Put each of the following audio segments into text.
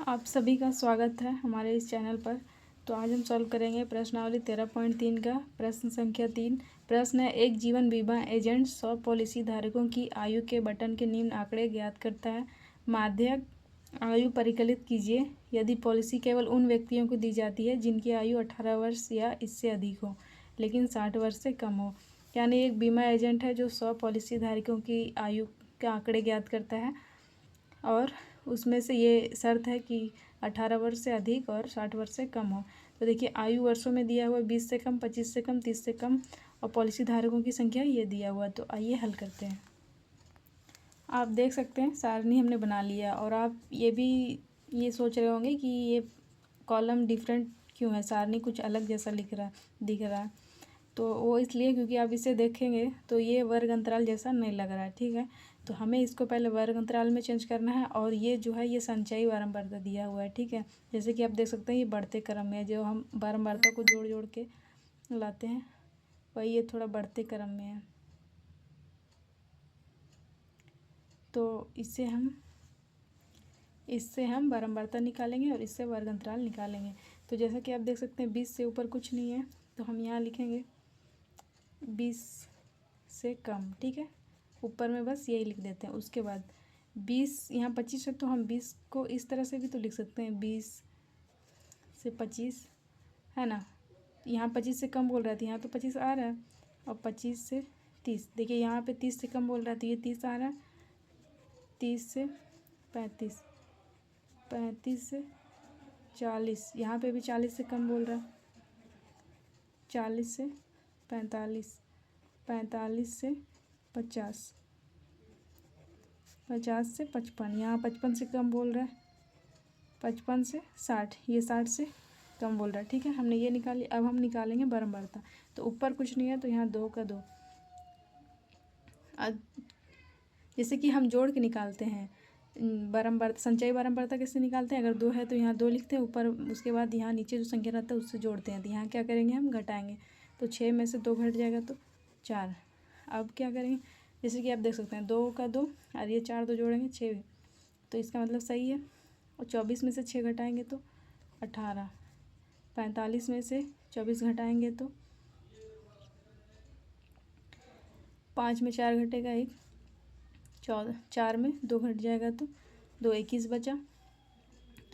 आप सभी का स्वागत है हमारे इस चैनल पर। तो आज हम सॉल्व करेंगे प्रश्नावली 13.3 का प्रश्न संख्या 3। प्रश्न है, एक जीवन बीमा एजेंट 100 पॉलिसी धारकों की आयु के बटन के निम्न आंकड़े ज्ञात करता है। माध्यक आयु परिकलित कीजिए यदि पॉलिसी केवल उन व्यक्तियों को दी जाती है जिनकी आयु 18 वर्ष या इससे अधिक हो लेकिन 60 वर्ष से कम हो। यानी एक बीमा एजेंट है जो 100 पॉलिसी धारकों की आयु के आंकड़े ज्ञात करता है और उसमें से ये शर्त है कि 18 वर्ष से अधिक और 60 वर्ष से कम हो। तो देखिए आयु वर्षों में दिया हुआ 20 से कम, 25 से कम, 30 से कम और पॉलिसी धारकों की संख्या ये दिया हुआ। तो आइए हल करते हैं। आप देख सकते हैं सारणी हमने बना लिया और आप ये सोच रहे होंगे कि ये कॉलम डिफरेंट क्यों है, सारणी कुछ अलग जैसा दिख रहा है। तो वो इसलिए क्योंकि आप इसे देखेंगे तो ये वर्ग अंतराल जैसा नहीं लग रहा है। ठीक है, तो हमें इसको पहले वर्ग अंतराल में चेंज करना है और ये जो है ये संचयी बारंबारता दिया हुआ है। ठीक है, जैसे कि आप देख सकते हैं ये बढ़ते क्रम में है, जो हम बारंबारता को जोड़ जोड़ के लाते हैं वही ये थोड़ा बढ़ते क्रम में है। तो इससे हम बारंबारता निकालेंगे और इससे वर्ग अंतराल निकालेंगे। तो जैसा कि आप देख सकते हैं 20 से ऊपर कुछ नहीं है तो हम यहाँ लिखेंगे 20 से कम। ठीक है, ऊपर में बस यही लिख देते हैं। उसके बाद 20, यहाँ 25 है तो हम 20 को इस तरह से भी तो लिख सकते हैं, 20 से 25 है ना। यहाँ 25 से कम बोल रहा था, यहाँ तो 25 आ रहा है। और 25 से 30, देखिए यहाँ पे 30 से कम बोल रहा था, ये 30 आ रहा है। 30 से 35, 35 से 40, यहाँ पे भी 40 से कम बोल रहा है। 40 से 45, 45 से 50, 50 से 55, यहाँ 55 से कम बोल रहा है। 55 से 60, ये 60 से कम बोल रहा है। ठीक है, हमने ये निकाली। अब हम निकालेंगे बारंबारता। तो ऊपर कुछ नहीं है तो यहाँ 2 का 2। जैसे कि हम जोड़ के निकालते हैं बारंबारता, संचयी बारंबारता कैसे निकालते हैं, अगर 2 है तो यहाँ 2 लिखते हैं ऊपर, उसके बाद यहाँ नीचे जो संख्या रहता है उससे जोड़ते हैं। तो यहाँ क्या करेंगे, हम घटाएंगे। तो 6 में से 2 घट जाएगा तो 4। अब क्या करेंगे, जैसे कि आप देख सकते हैं 2 का 2 और ये 4 तो जोड़ेंगे 6, तो इसका मतलब सही है। और 24 में से 6 घटाएंगे तो 18। 45 में से 24 घटाएंगे तो 5 में 4 घटेगा 1, 14, 4 में 2 घट जाएगा तो 2, 21 बचा।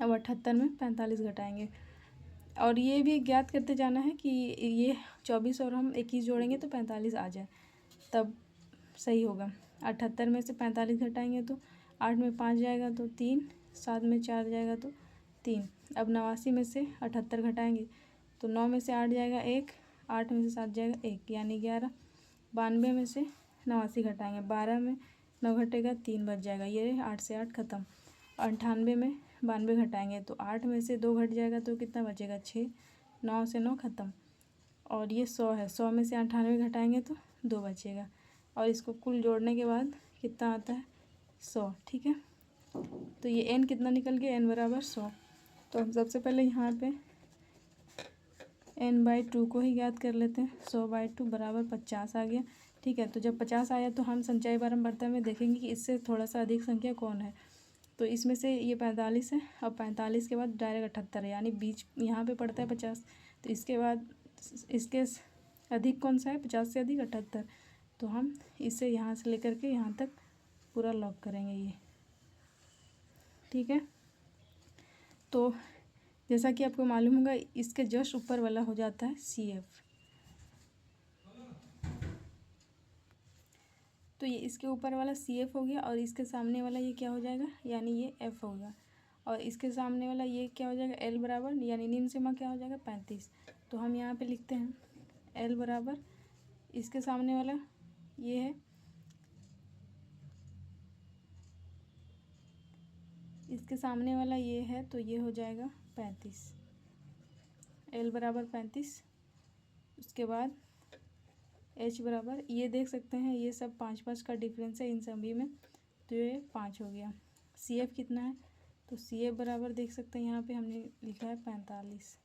अब 78 में 45 घटाएंगे और ये भी ज्ञात करते जाना है कि ये 24 और हम 21 जोड़ेंगे तो 45 आ जाए, तब सही होगा। 78 में से 45 घटाएंगे तो 8 में 5 जाएगा तो 3, 7 में 4 जाएगा तो 3। अब 89 में से 78 घटाएंगे तो 9 में से 8 जाएगा 1, 8 में से 7 जाएगा 1 यानी 11। 92 में से 89 घटाएंगे, 12 में 9 घटेगा 3 बच जाएगा, ये 8 से 8 खत्म। 98 में 92 घटाएंगे तो 8 में से 2 घट जाएगा तो कितना बचेगा 6, 9 से 9 खत्म। और ये 100 है, 100 में से 98 घटाएंगे तो 2 बचेगा और इसको कुल जोड़ने के बाद कितना आता है 100। ठीक है, तो ये n कितना निकल गया, n बराबर 100। तो हम सबसे पहले यहाँ पे n/2 को ही ज्ञात कर लेते हैं। 100/2 बराबर 50 आ गया। ठीक है, तो जब 50 आया तो हम संचयी बारंबारता में देखेंगे कि इससे थोड़ा सा अधिक संख्या कौन है। तो इसमें से ये 45 है और 45 के बाद डायरेक्ट 78 है, यानी बीच यहाँ पे पड़ता है 50। तो इसके बाद इसके अधिक कौन सा है, 50 से अधिक 78। तो हम इसे यहाँ से लेकर के यहाँ तक पूरा लॉक करेंगे ये। ठीक है, तो जैसा कि आपको मालूम होगा इसके जस्ट ऊपर वाला हो जाता है CF। तो ये इसके ऊपर वाला CF हो गया और इसके सामने वाला ये क्या हो जाएगा, यानी ये F होगा। और इसके सामने वाला ये क्या हो जाएगा, L बराबर, यानी निम्न सीमा क्या हो जाएगा 35। तो हम यहाँ पे लिखते हैं L बराबर, इसके सामने वाला ये है, इसके सामने वाला ये है तो ये हो जाएगा 35, L बराबर 35। उसके बाद H बराबर, ये देख सकते हैं ये सब 5-5 का डिफरेंस है इन सभी में, तो ये 5 हो गया। CF कितना है, तो CF बराबर देख सकते हैं यहाँ पे हमने लिखा है 45।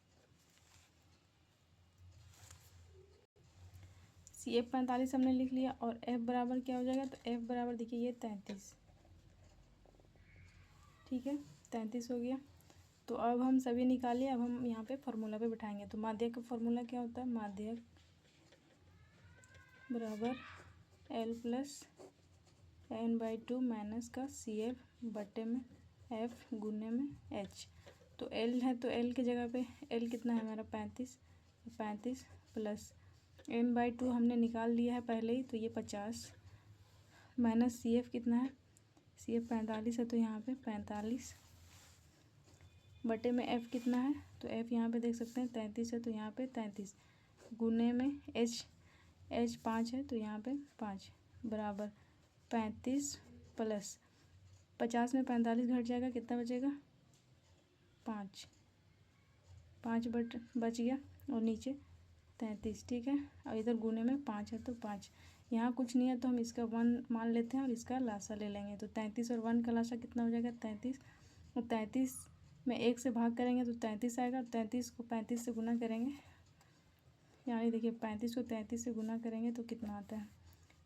CF 45 हमने लिख लिया और F बराबर क्या हो जाएगा, तो F बराबर देखिए ये 33। ठीक है, 33 हो गया। तो अब हम सभी निकालिए। अब हम यहाँ पे फार्मूला पे बिठाएंगे। तो माध्यक का फार्मूला क्या होता है? माध्यक बराबर L प्लस n/2 माइनस का CF बटे में F गुने में H। तो L है तो L की जगह पे L कितना है हमारा 35, 35 प्लस n/2 हमने निकाल लिया है पहले ही, तो ये 50 माइनस CF कितना है? CF 45 है, तो यहाँ पे 45 बटे में F कितना है? तो F यहाँ पे देख सकते हैं 33 है, तो यहाँ पे 33 गुने में H 5 है, तो यहाँ पे 5 बराबर 35 प्लस 50 में 45 घट जाएगा, कितना बचेगा? 5 बच गया और नीचे 33। ठीक है, और इधर गुने में 5 है, तो 5 यहाँ कुछ नहीं है, तो हम इसका 1 मान लेते हैं और इसका लासा ले लेंगे। तो 33 और 1 का लासा कितना हो जाएगा? 33। और 33 में 1 से भाग करेंगे तो 33 आएगा। 33 को 35 से गुना करेंगे, यानी देखिए 35 को 33 से गुना करेंगे तो कितना आता है?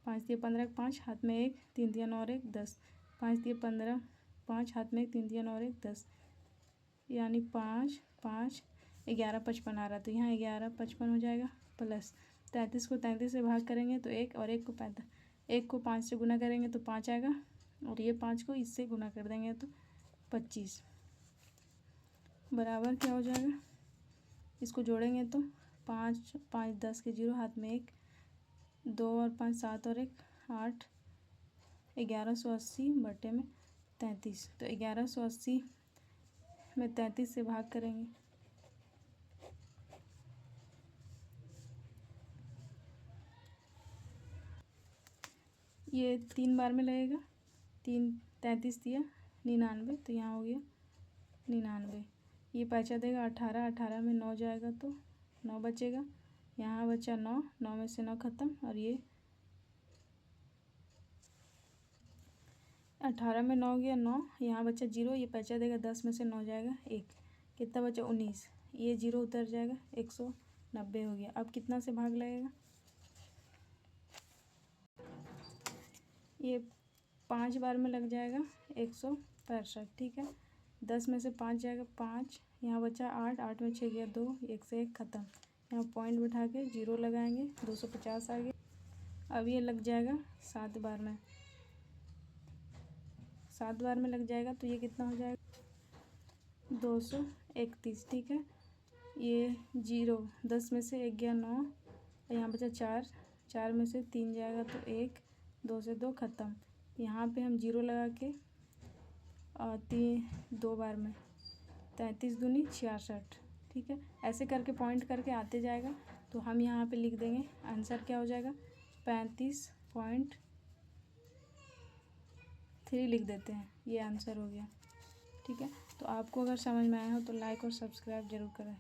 5 दिए 15, 5 हाथ में 1, 3 दिया 9 और 1 10, 5 दिए 15, 5 हाथ में 1, 3 दिया 9 और 1 10, यानी 5 5 11 55 आ रहा, तो यहाँ 11 55 हो जाएगा। प्लस 33 को 33 से भाग करेंगे तो 1, और 1 को 5 से गुना करेंगे तो 5 आएगा, और ये 5 को इससे गुना कर देंगे तो 25 बराबर क्या हो जाएगा? इसको जोड़ेंगे तो 5 5 10 के 0, हाथ में 1, 2 और 5 7 और 1 8, 1180 बटे में 33। तो 1180 में 33 से भाग करेंगे, ये 3 बार में लगेगा। 33 दिया 99, तो यहाँ हो गया 99। ये पैंचा देगा 18, 18 में 9 जाएगा तो 9 बचेगा, यहाँ बचा 9, 9 में से 9 खत्म, और ये 18 में 9 गया 9, यहाँ बचा 0, ये पैंचा देगा 10 में से 9 जाएगा 1, कितना बचा? 19। ये 0 उतर जाएगा, 190 हो गया। अब कितना से भाग लगेगा? ये 5 बार में लग जाएगा 165। ठीक है, 10 में से 5 जाएगा 5, यहाँ बचा 8, 8 में 6 गया 2, 1 से 1 ख़त्म। यहाँ पॉइंट बिठा के 0 लगाएंगे, 250 आ गया। अब ये लग जाएगा 7 बार में, 7 बार में लग जाएगा, तो ये कितना हो जाएगा? 231। ठीक है, ये 0, 10 में से 1 गया 9, यहाँ बचा 4, 4 में से 3 जाएगा तो 1, 2 से 2 ख़त्म। यहाँ पे हम 0 लगा के 2 बार में 33 दूनी 66। ठीक है, ऐसे करके पॉइंट करके आते जाएगा। तो हम यहाँ पे लिख देंगे आंसर क्या हो जाएगा? 35.3 लिख देते हैं, ये आंसर हो गया। ठीक है, तो आपको अगर समझ में आया हो तो लाइक और सब्सक्राइब ज़रूर करें।